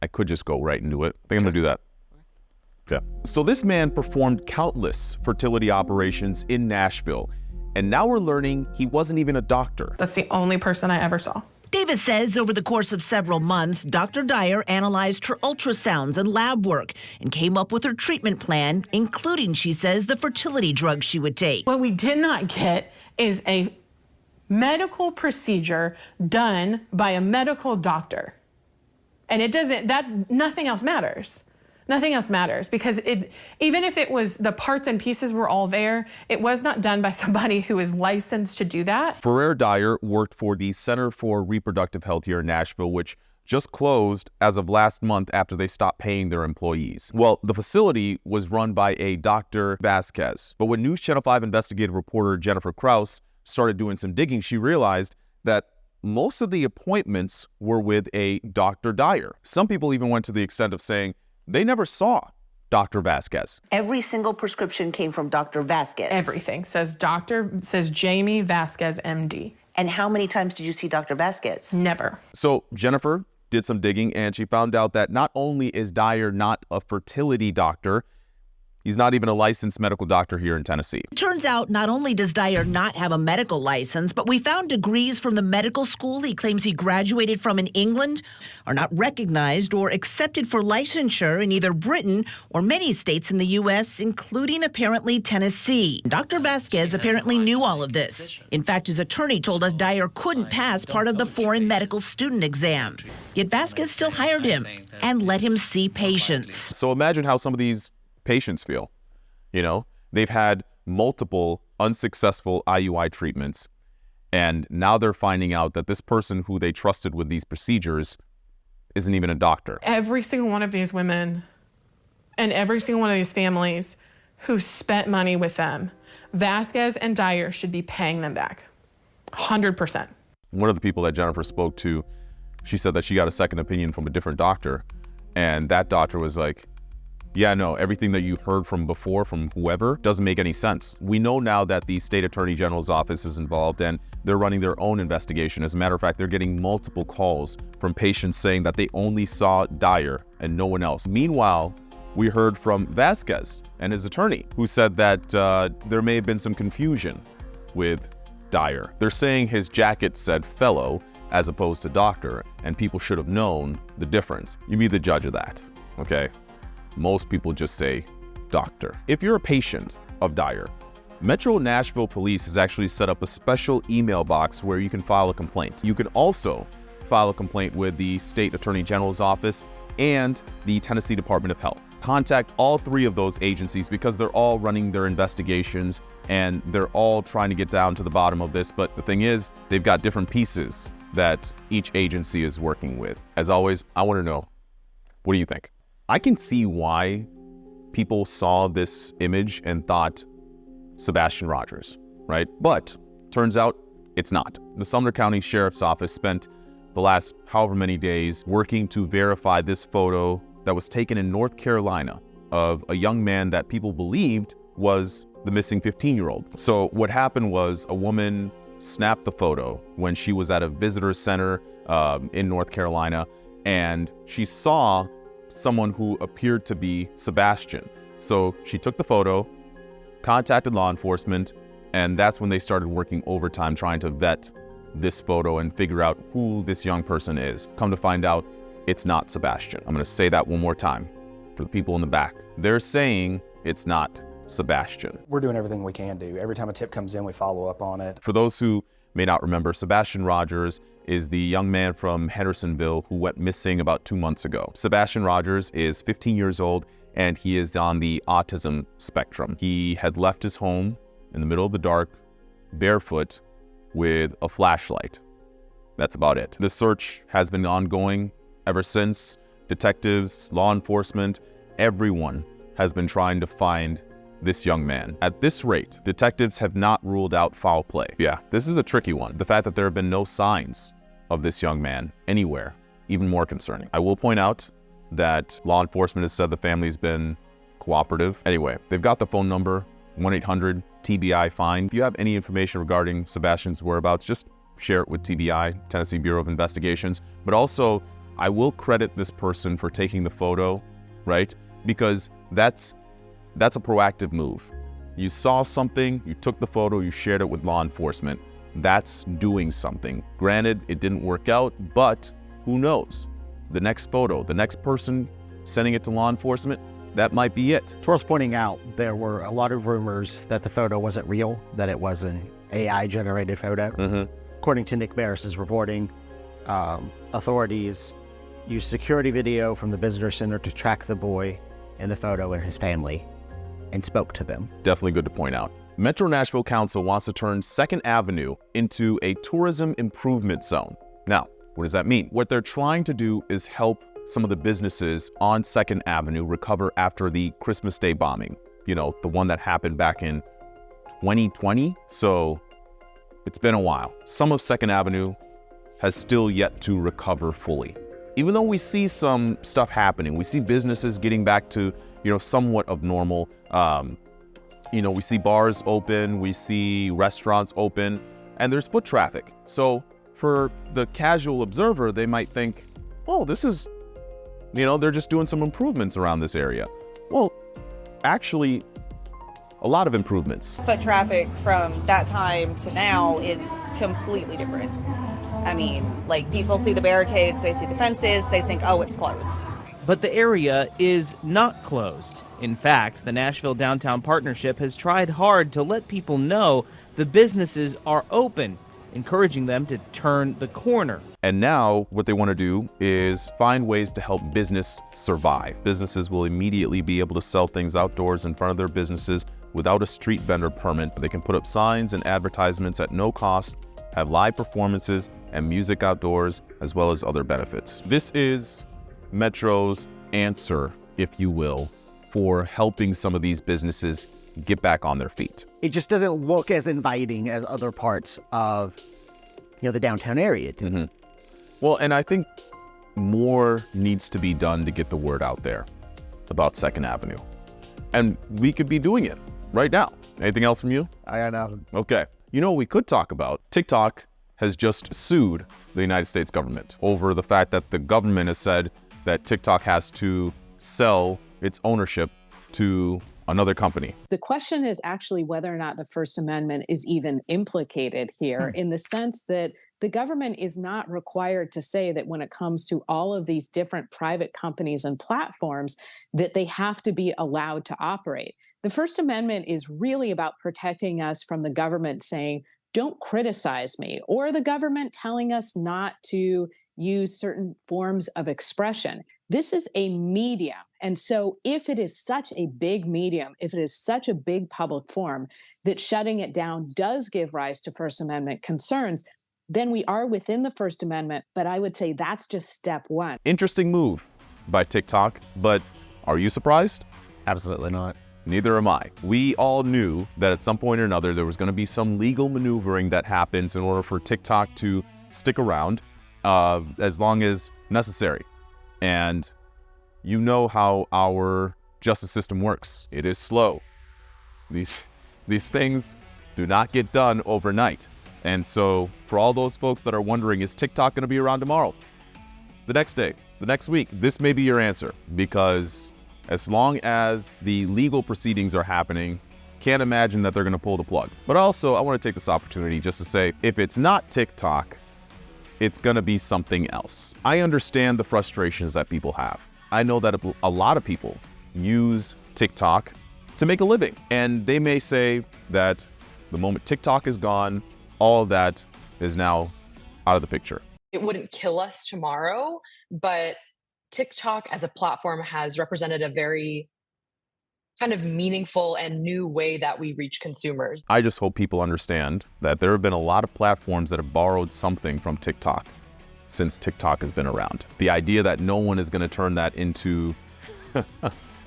I could just go right into it. I think I'm gonna do that. Yeah. So this man performed countless fertility operations in Nashville, and now we're learning he wasn't even a doctor. That's the only person I ever saw. Davis says over the course of several months, Dr. Dyer analyzed her ultrasounds and lab work and came up with her treatment plan, including, she says, the fertility drugs she would take. What we did not get is a medical procedure done by a medical doctor. And it doesn't, nothing else matters. Nothing else matters because even if it was the parts and pieces were all there, it was not done by somebody who is licensed to do that. Ferrer Dyer worked for the Center for Reproductive Health here in Nashville, which just closed as of last month after they stopped paying their employees. Well, the facility was run by a Dr. Vasquez, but when News Channel 5 investigative reporter Jennifer Krause started doing some digging, she realized that most of the appointments were with a Dr. Dyer. Some people even went to the extent of saying they never saw Dr. Vasquez. Every single prescription came from Dr. Vasquez. Everything says Jamie Vasquez, MD. And how many times did you see Dr. Vasquez? Never. So Jennifer did some digging and she found out that not only is Dyer not a fertility doctor, he's not even a licensed medical doctor here in Tennessee. Turns out not only does Dyer not have a medical license, but we found degrees from the medical school he claims he graduated from in England are not recognized or accepted for licensure in either Britain or many states in the U.S., including apparently Tennessee. Dr. Vasquez apparently knew all of this. In fact, his attorney told us Dyer couldn't pass part of the foreign medical student exam. Yet Vasquez still hired him and let him see patients. So imagine how some of these patients feel. You know, they've had multiple unsuccessful IUI treatments, and now they're finding out that this person who they trusted with these procedures isn't even a doctor. Every single one of these women and every single one of these families who spent money with them, Vasquez and Dyer should be paying them back. 100%. One of the people that Jennifer spoke to, she said that she got a second opinion from a different doctor, and that doctor was like, yeah, no, everything that you heard from before from whoever doesn't make any sense. We know now that the state attorney general's office is involved and they're running their own investigation. As a matter of fact, they're getting multiple calls from patients saying that they only saw Dyer and no one else. Meanwhile, we heard from Vasquez and his attorney who said that there may have been some confusion with Dyer. They're saying his jacket said fellow as opposed to doctor, and people should have known the difference. You be the judge of that, okay? Most people just say doctor. If you're a patient of Dyer, Metro Nashville Police has actually set up a special email box where you can file a complaint. You can also file a complaint with the State Attorney General's office and the Tennessee Department of Health. Contact all three of those agencies because they're all running their investigations and they're all trying to get down to the bottom of this. But the thing is, they've got different pieces that each agency is working with. As always, I want to know, what do you think? I can see why people saw this image and thought Sebastian Rogers, right? But turns out it's not. The Sumner County Sheriff's Office spent the last however many days working to verify this photo that was taken in North Carolina of a young man that people believed was the missing 15-year-old. So what happened was a woman snapped the photo when she was at a visitor center in North Carolina, and she saw someone who appeared to be Sebastian. So she took the photo, contacted law enforcement, and that's when they started working overtime trying to vet this photo and figure out who this young person is. Come to find out, it's not Sebastian. I'm gonna say that one more time for the people in the back. They're saying it's not Sebastian. We're doing everything we can do. Every time a tip comes in, we follow up on it. For those who may not remember, Sebastian Rogers is the young man from Hendersonville who went missing about 2 months ago. Sebastian Rogers is 15 years old and he is on the autism spectrum. He had left his home in the middle of the dark, barefoot, with a flashlight. That's about it. The search has been ongoing ever since. Detectives, law enforcement, everyone has been trying to find this young man. At this rate, detectives have not ruled out foul play. Yeah, this is a tricky one. The fact that there have been no signs of this young man anywhere, even more concerning. I will point out that law enforcement has said the family's been cooperative. Anyway, they've got the phone number, 1-800-TBI-FIND. If you have any information regarding Sebastian's whereabouts, just share it with TBI, Tennessee Bureau of Investigations. But also, I will credit this person for taking the photo, right? Because that's a proactive move. You saw something, you took the photo, you shared it with law enforcement. That's doing something. Granted, it didn't work out, but who knows? The next photo, the next person sending it to law enforcement, that might be it. It's worth pointing out there were a lot of rumors that the photo wasn't real, that it was an AI-generated photo. According to Nick Barris's reporting, authorities used security video from the visitor center to track the boy in the photo and his family and spoke to them. Definitely good to point out. Metro Nashville Council wants to turn 2nd Avenue into a tourism improvement zone. Now, what does that mean? What they're trying to do is help some of the businesses on 2nd Avenue recover after the Christmas Day bombing. You know, the one that happened back in 2020. So it's been a while. Some of 2nd Avenue has still yet to recover fully. Even though we see some stuff happening, we see businesses getting back to, somewhat of normal. We see bars open, we see restaurants open, and there's foot traffic. So for the casual observer, they might think, oh, this is, they're just doing some improvements around this area. Well, actually, a lot of improvements. Foot traffic from that time to now is completely different. I mean, like, people see the barricades, they see the fences, they think, oh, it's closed. But the area is not closed. In fact, the Nashville Downtown Partnership has tried hard to let people know the businesses are open, encouraging them to turn the corner. And now what they want to do is find ways to help business survive. Businesses will immediately be able to sell things outdoors in front of their businesses without a street vendor permit. They can put up signs and advertisements at no cost, have live performances and music outdoors, as well as other benefits. This is Metro's answer, if you will, for helping some of these businesses get back on their feet. It just doesn't look as inviting as other parts of, the downtown area do. Well, and I think more needs to be done to get the word out there about 2nd Avenue. And we could be doing it right now. Anything else from you? I got nothing. Okay. What we could talk about? TikTok has just sued the United States government over the fact that the government has said that TikTok has to sell its ownership to another company. The question is actually whether or not the First Amendment is even implicated here, in the sense that the government is not required to say that when it comes to all of these different private companies and platforms, that they have to be allowed to operate. The First Amendment is really about protecting us from the government saying, don't criticize me, or the government telling us not to use certain forms of expression. This is a medium. And so if it is such a big medium, if it is such a big public forum, that shutting it down does give rise to First Amendment concerns, then we are within the First Amendment. But I would say that's just step one. Interesting move by TikTok, but are you surprised? Absolutely not. Neither am I. We all knew that at some point or another there was going to be some legal maneuvering that happens in order for TikTok to stick around as long as necessary. And you know how our justice system works. It is slow. These things do not get done overnight. And so for all those folks that are wondering, is TikTok going to be around tomorrow? The next day, the next week, this may be your answer, because as long as the legal proceedings are happening, can't imagine that they're going to pull the plug. But also, I want to take this opportunity just to say, if it's not TikTok, it's going to be something else. I understand the frustrations that people have. I know that a lot of people use TikTok to make a living. And they may say that the moment TikTok is gone, all of that is now out of the picture. It wouldn't kill us tomorrow, but TikTok as a platform has represented a very kind of meaningful and new way that we reach consumers. I just hope people understand that there have been a lot of platforms that have borrowed something from TikTok since TikTok has been around. The idea that no one is going to turn that into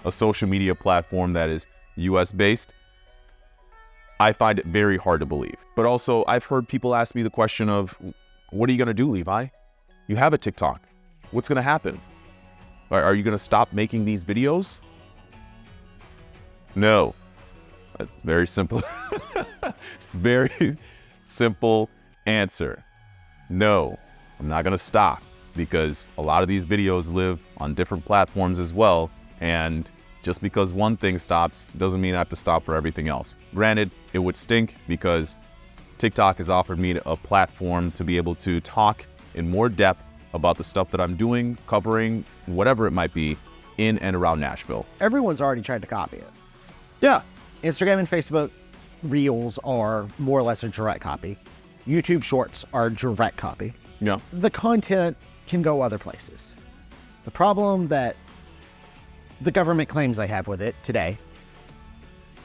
a social media platform that is US based, I find it very hard to believe. But also, I've heard people ask me the question of, what are you going to do, Levi? You have a TikTok. What's going to happen? Are you going to stop making these videos? No. That's very simple. Very simple answer. No, I'm not going to stop. because a lot of these videos live on different platforms as well. And just because one thing stops doesn't mean I have to stop for everything else. Granted, it would stink because TikTok has offered me a platform to be able to talk in more depth about the stuff that I'm doing, covering, whatever it might be, in and around Nashville. Everyone's already tried to copy it. Yeah. Instagram and Facebook Reels are more or less a direct copy. YouTube Shorts are a direct copy. Yeah. The content can go other places. The problem that the government claims they have with it today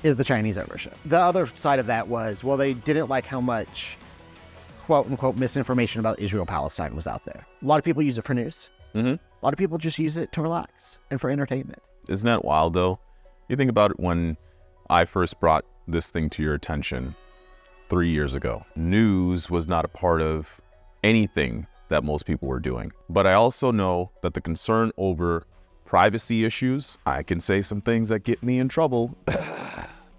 is the Chinese ownership. The other side of that was, well, they didn't like how much quote unquote misinformation about Israel-Palestine was out there. A lot of people use it for news. Mm-hmm. A lot of people just use it to relax and for entertainment. Isn't that wild though? You think about it, when I first brought this thing to your attention 3 years ago, news was not a part of anything that most people were doing. But I also know that the concern over privacy issues, I can say some things that get me in trouble.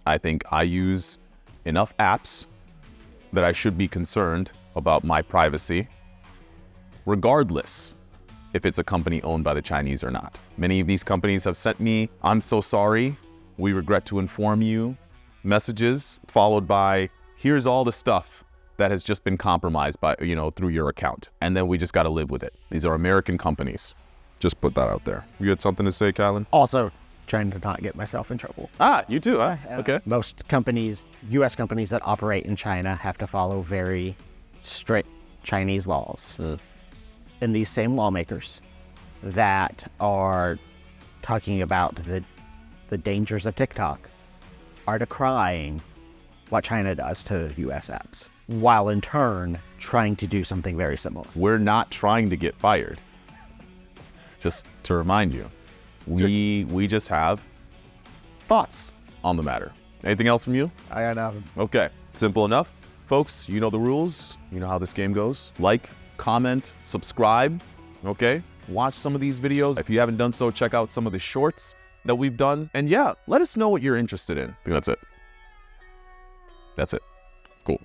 I think I use enough apps that I should be concerned about my privacy, regardless if it's a company owned by the Chinese or not. Many of these companies have sent me, "I'm so sorry, we regret to inform you," messages followed by, "Here's all the stuff that has just been compromised by, through your account." And then we just got to live with it. These are American companies. Just put that out there. You had something to say, Callan? Also, trying to not get myself in trouble. Ah, you too, huh? Okay. Most companies, U.S. companies that operate in China have to follow very strict Chinese laws. And these same lawmakers that are talking about the dangers of TikTok are decrying what China does to U.S. apps, while in turn trying to do something very similar. We're not trying to get fired. Just to remind you, we just have thoughts on the matter. Anything else from you? I got nothing. Okay, simple enough. Folks, you know the rules. You know how this game goes. Like, comment, subscribe, okay? Watch some of these videos. If you haven't done so, check out some of the shorts that we've done. And yeah, let us know what you're interested in. I think that's it. That's it. Cool.